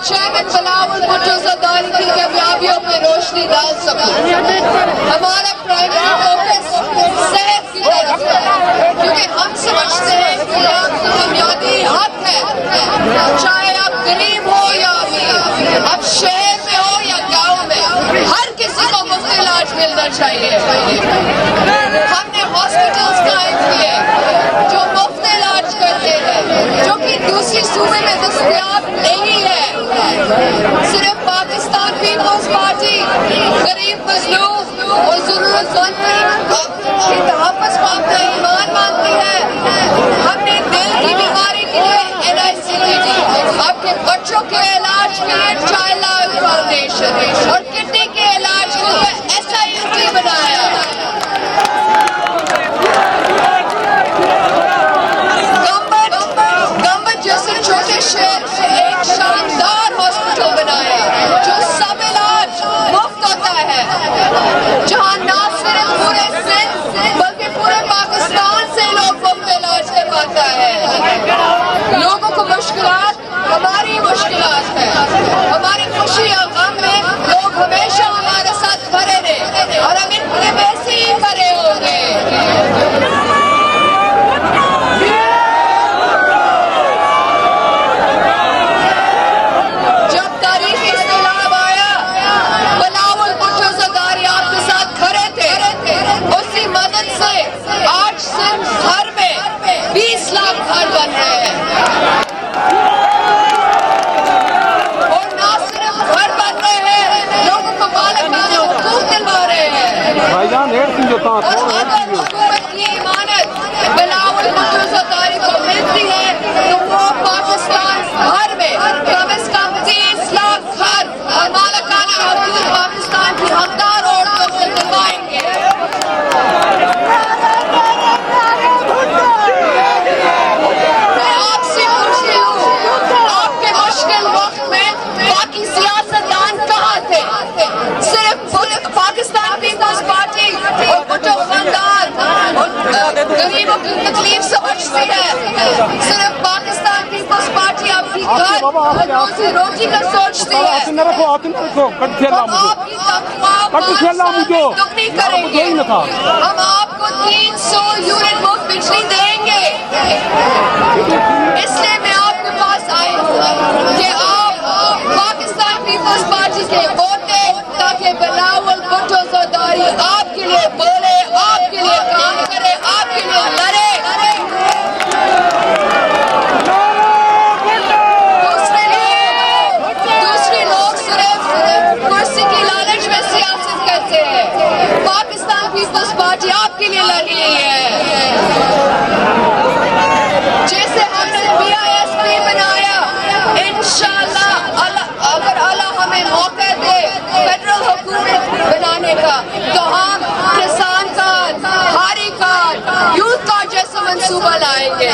Chairman Bilawal Bhutto Zardari کی کامیابیوں میں روشنی ڈال سکوں. ہمارا پرائمری فوکس صحت کی طرف ہے کیونکہ ہم سمجھتے ہیں کہ آپ کی بنیادی حق ہے, چاہے آپ غریب ہو یا امیر, آپ شہر میں ہو یا گاؤں میں, ہر کسی کو مفت علاج ملنا چاہیے. ہم نے ہاسپٹلز قائم کیے جو مفت علاج کرتے ہیں, جو کہ دوسری صوبے میں دستیاب نہیں ہے. صرف پاکستان پیپلز پارٹی غریب مظلوم اور ضرورت مند کی تحفظ کو اپنا ایمان مانتی ہے. ہم نے دل کی بیماری کے لیے LIC کی دی, آپ کے بچوں کے علاج کے لیے چائلڈ لائف فاؤنڈیشن اور کڈنی کے علاج کے لیے SIUT بنایا. گمبت جیسے چھوٹے شہر میں ایک شاندار ہاسپٹل بنایا جو سب علاج مفت ہوتا ہے, جہاں نہ صرف پورے سندھ بلکہ پورے پاکستان سے لوگ مفت علاج کرواتا ہے. لوگوں کو مشکلات ہماری مشکلات ہیں, ہماری خوشی اور غم میں لوگ ہمیشہ ہمارے ساتھ کھڑے رہے اور ہم ان کے ویسے ہی کھڑے ہوں گے. جب تاریخی انقلاب آیا, بلاول بھٹو زرداری آپ کے ساتھ کھڑے تھے. اسی مدد سے آج صرف گھر میں 20 لاکھ گھر بن رہے ہیں, اور نہ صرف گھر بن رہے ہیں, لوگوں کو مالکانہ حقوق دلوا رہے ہیں. اور اگر حکومت کی امانت بلاول بھٹو زرداری کو ملتی ہے تو وہ پاکستان بھر میں کم از کم 30 لاکھ گھر اور مالکانہ حقوق پاکستان کی حقدار عورتوں سے دلوائیں گے. میں آپ سے پوچھتی ہوں, آپ کے مشکل وقت میں باقی سیاستدان کہاں تھے؟ صرف پاکستان پیپلز پارٹی اور بھٹو خاندان غریبوں کی تکلیف سمجھتی ہے. صرف پاکستان پیپلز پارٹی آپ کی گھر روزی روٹی کا سوچتی ہے. ہم آپ کی تنخواہ دگنی کریں گے. ہم آپ کو 300 یونٹ مفت بجلی دیں گے. اس لیے میں آپ کے پاس آئی ہوں کہ آپ پاکستان پیپلز پارٹی کے ووٹ دیں تاکہ بلاول بھٹو زرداری آپ کے لیے بولے, آپ کے لیے کام کرے, آپ کے لیے لڑے. دوسرے لوگ صرف کرسی کی لالچ میں سیاست کرتے ہیں. پاکستان پیپلز پارٹی آپ کے لیے لڑ رہی ہے. جیسے ہم نے BISP بنایا, انشاءاللہ اگر اللہ ہمیں موقع دے فیڈرل حکومت بنانے کا تو ہم کسان کارڈ, ہاری کارڈ, یوتھ کارڈ جیسا منصوبہ لائیں گے.